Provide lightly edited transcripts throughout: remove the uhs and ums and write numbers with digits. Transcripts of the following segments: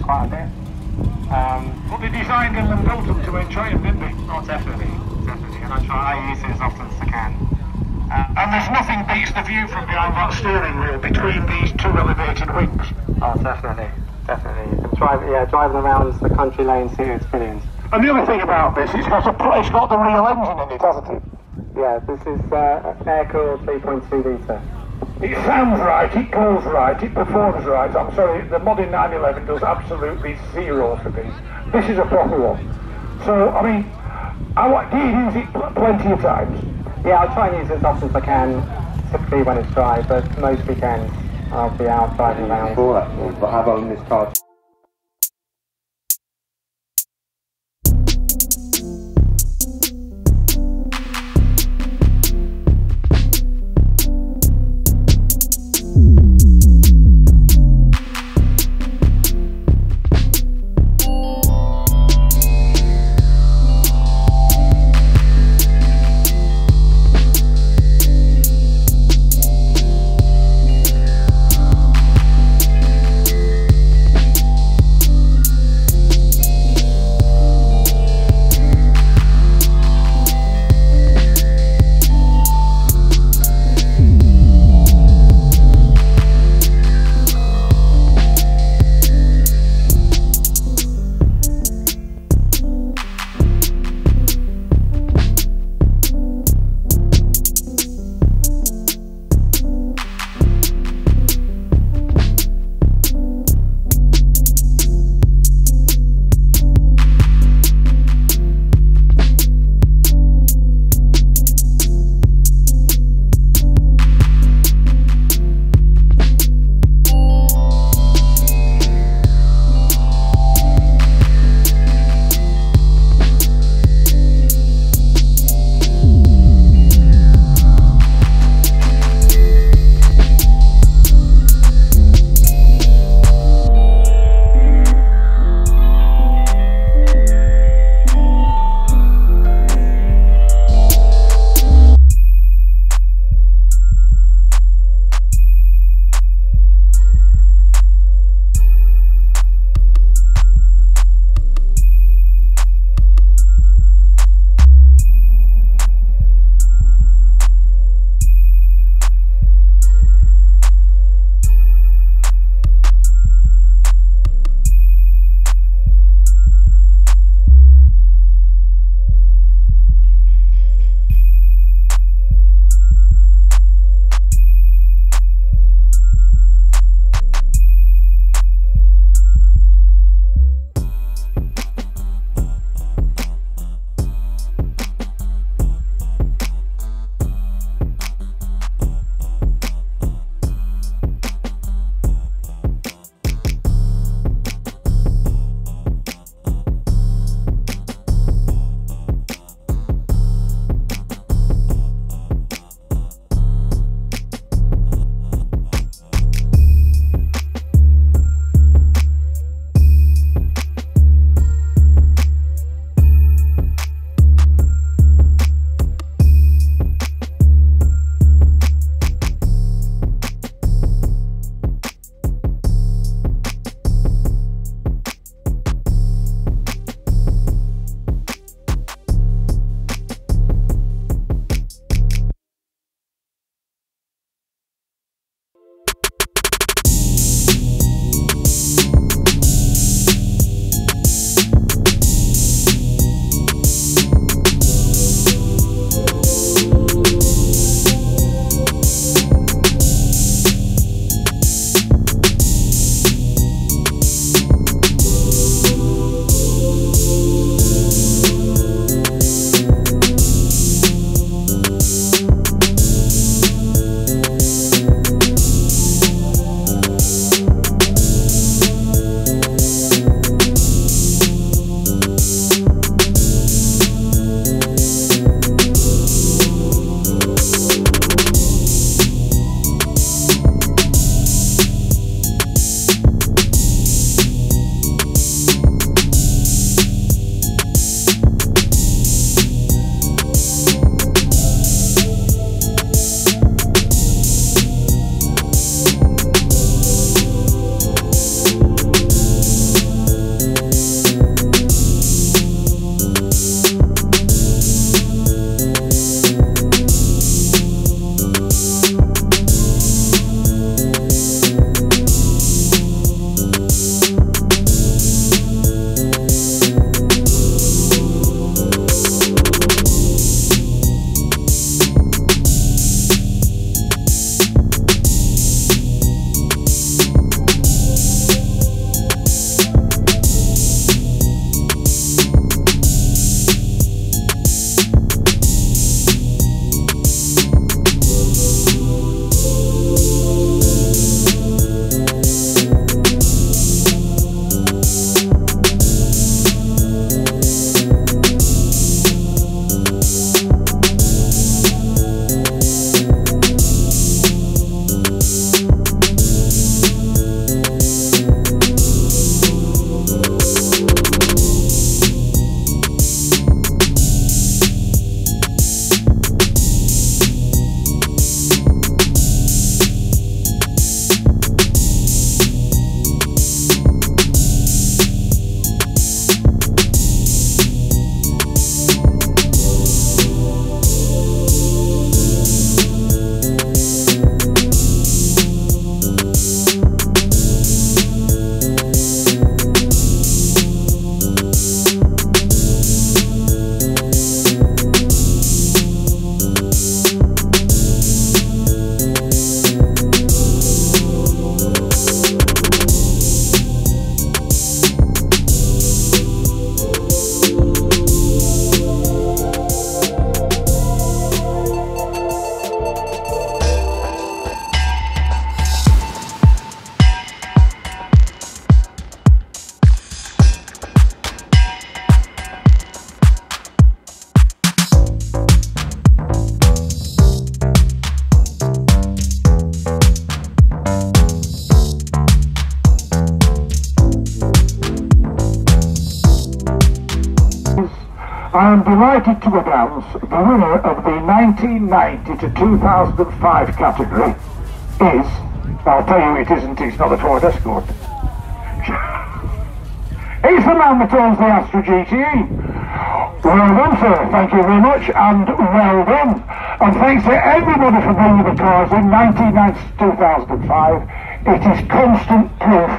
quite a bit. But they designed them and built them to enjoy them, didn't they? Oh, definitely, definitely. And I use it as often as I can. And there's nothing beats the view from behind that steering wheel between these two elevated wings. Oh, definitely, definitely. You can driving around the country lanes here, it's brilliant. And the other thing about this, it's got the real engine in it, hasn't it? Yeah, this is air-cooled 3.2 litre. It sounds right, it goes right, it performs right. I'm sorry, the modern 911 does absolutely zero for me. This is a proper one. So, I mean, do you use it plenty of times? Yeah, I'll try and use it as often as I can, typically when it's dry, but most weekends I'll be out driving around. But I've owned this car. I'm delighted to announce the winner of the 1990 to 2005 category is, I'll tell you it isn't, it's not the Ford Escort. It's the man that owns the Astra GTE. Well done, sir, thank you very much, and well done. And thanks to everybody for bringing the cars in 1990 to 2005. It is constant proof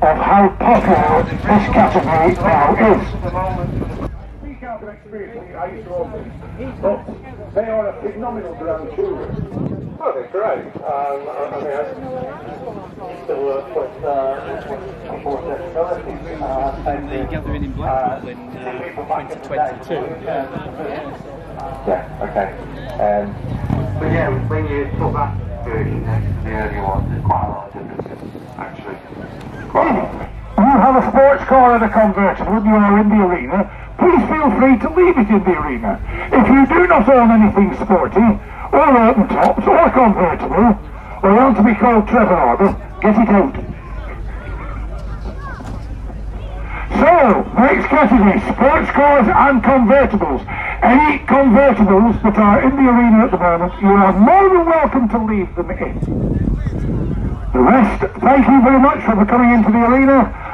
of how popular this category now is. Speak out of experience, I used to own them, but they are a phenomenal ground tourer. Oh, they're great. I mean, I used to work with before disability. And the gathering in Blackpool in 2022. Yeah, okay. But yeah, when you talk that version next to the earlier one, there's quite a lot of differences, actually. You have a sports car and a convertible and you are in the arena, please feel free to leave it in the arena. If you do not own anything sporty, or open tops, or convertible, or you want to be called Trevor Arbor, get it out. So, next category, sports cars and convertibles. Any convertibles that are in the arena at the moment, you are more than welcome to leave them in. The rest, thank you very much for coming into the arena.